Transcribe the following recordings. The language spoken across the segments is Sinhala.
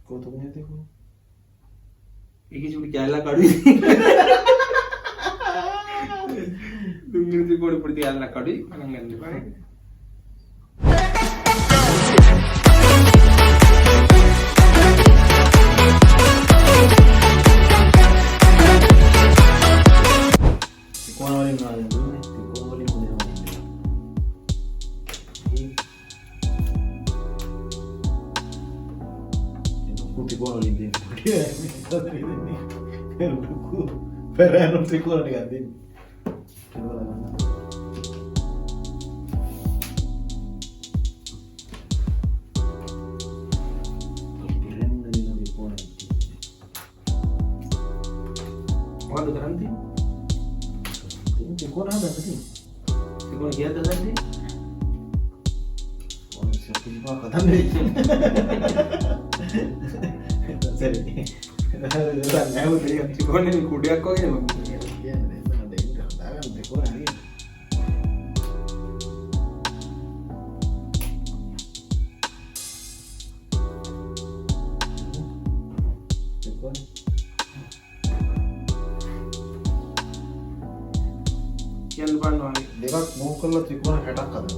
කොතුනේ තිබුණා. ඒකේ චුටි කැලලක් අඩුයි. දුන්නේ තිබුණ පොඩි කැලලක් අඩුයි. මනම් ගන්න එපා. ත්‍රිකෝණ වලින් නාලේ දුන්නේ. ත්‍රිකෝණ වලින් මොනවා ත්‍රිකෝණ වලින් දෙන්නේ. පෙරහැර ත්‍රිකෝණ ටිකක් දෙන්නේ. මොකද කරන්නේ? ත්‍රිකෝණ හදන්න ත්‍රිකෝණ කීයද හදන්නේ? ඕන සිතිපා කතන්නේ. සරි. ත්‍රිකෝණේ කුඩයක් වගේ මම කියන්නේ නේද? දෙන්න හදාගන්න ත්‍රිකෝණ හරියට. ත්‍රිකෝණ කියන්න බලනවා. දෙකක් මූව් කරලා ත්‍රිකෝණ 60ක් හදන්න.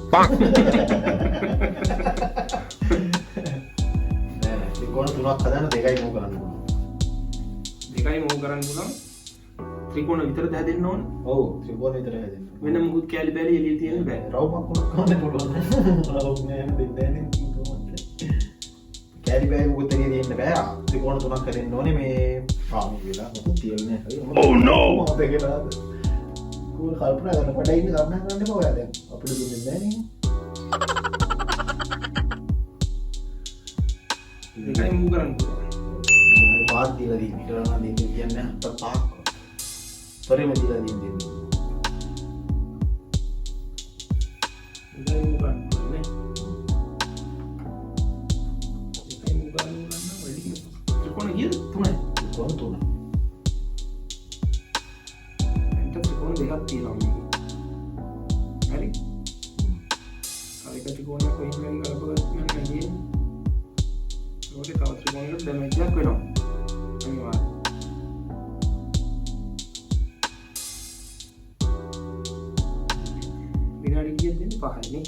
නෑ ත්‍රිකෝණ තුනක් හදන්න දෙකයි මූව් කරන්න පුළුවන්. දෙකයි මූව් කරන්න පුළුවන්. ත්‍රිකෝණ විතරද හැදෙන්න ඕන? ඔව් ත්‍රිකෝණ විතර හැදෙන්න. වෙන මොකුත් කැලි බැලි එළිය තියෙන්න බෑ. රවුමක් උනක් කරන්න පුළුවන්. රවුම් නෑ දෙන්නේ නෑ කොහොමද? කැලි බැලි මොකද තියෙන්න බෑ. ත්‍රිකෝණ තුනක් හැදෙන්න ඕනේ මේ ආමු වෙලා මොකද තියෙන්නේ නැහැ. Oh no. මොකද කියලාද? කෝල් කල්පනා කරන කොට ඉන්න කල්පනා කරන්න එපා ඔයා දැන්. අපිට දුන්නේ නැහැ නේ. දෙකයි මූව් කරන්න පුළුවන්. පාත් දීලා දෙන්න. ඊට වඩා දෙන්න කියන්නේ අපට පාක්. පරිම දීලා දෙන්න. දෙකයි මූව් කරන්න පුළුවන් නේ. දෙකයි මූව් කරන්න නම් වැඩි. ත්‍රිකෝණ කීයද? 3යි. ත්‍රිකෝණ තුන. ත්‍රිකෝණ දෙකක් තියෙනවා මේකේ. හරි. හරි ත්‍රිකෝණයක් කොහෙන් හරි ගලපගත්තම නැගියේ. ඒකේ තව ත්‍රිකෝණයකට ඩැමේජ් එකක් වෙනවා. අනිවාර්යයෙන්. විනාඩි කීයක් දෙන්නේ? 5යි නේ.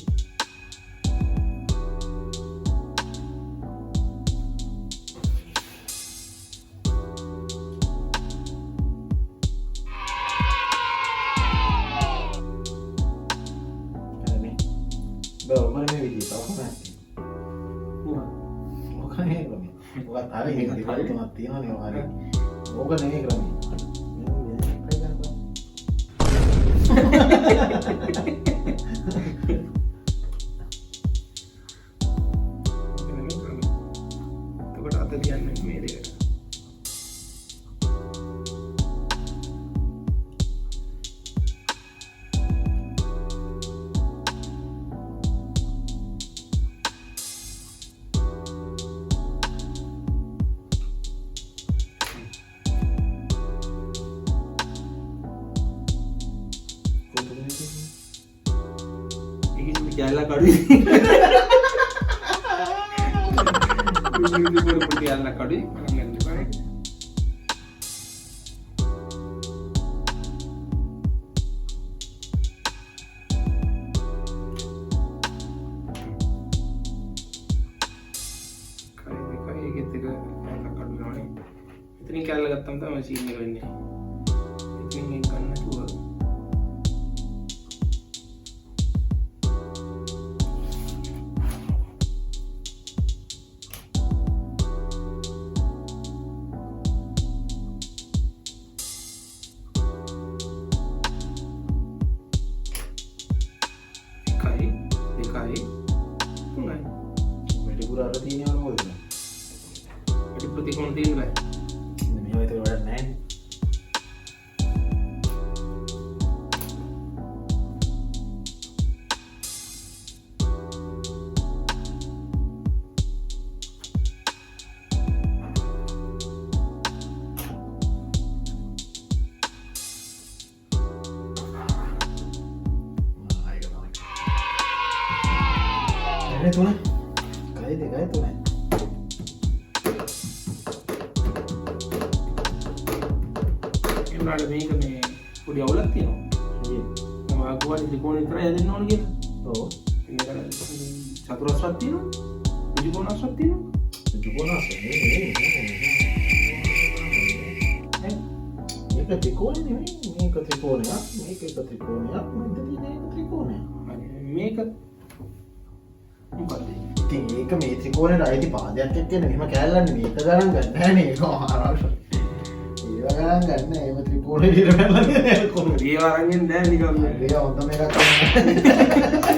බෑ මේ විදිහට තමයි. ඔක නේ ක්‍රමය. ඔක හරි මේක දෙකක් තුනක් තියෙනවනේ ඔය හරි. ඕක නෙමෙයි ක්‍රමය. එතකොට අත තියන්නේ මේ දෙකට. කැලලක් අඩුයි. දුන්නේ තිබුණ පොඩි කැලලක් අඩුයි. මනම් ගන්න එපා. ඒකෙත් එක කැලලක් අඩු වෙනවනේ. ඉතින් කැලල ගත්තම තමයි සීන් එක වෙන්නේ. ඉතින් මේක ගන්න නැතුව දෙකයි තුනයි. වැඩිපුර අර තියෙනවද මොකද? වැඩි ප්‍රතිකෝණ තියෙන්න බෑ. මේවා ඒක වැඩක් නැහැ. tuh, kayak deh tuh. වුණාට මේක මේ පොඩි අවුලක් තියෙනවා. මම අකුවා ත්‍රිකෝණ විතරයි හැදෙන්න ඕන කියලා. ඔව්. චතුරස්‍රක් තියෙනවා. ත්‍රිකෝණස්රක් තියෙනවා. ත්‍රිකෝණස් මේක ත්‍රිකෝණය නෙමෙයි. මේක ත්‍රිකෝණයක්. මේක එක ත්‍රිකෝණයක්. මෙතන තියෙන එක ත්‍රිකෝණයක්. මේක මොකක්ද? ඉතින් මේක මේ ත්‍රිකෝණයට අයිති පාදයක් එක්කනේ මෙහෙම කැල්ලන්නේ මේක ගණන් ගන්න නැහැ නේ. ඒව ගණන් ගන්න නෑ. ඒව ත්‍රිකෝණේ ඉර බැලන්නේ නෑ කොහොමද? ඒව අරන් එන්නේ නැහැ නිකන්. ඒක හොඳම එකක් තමයි.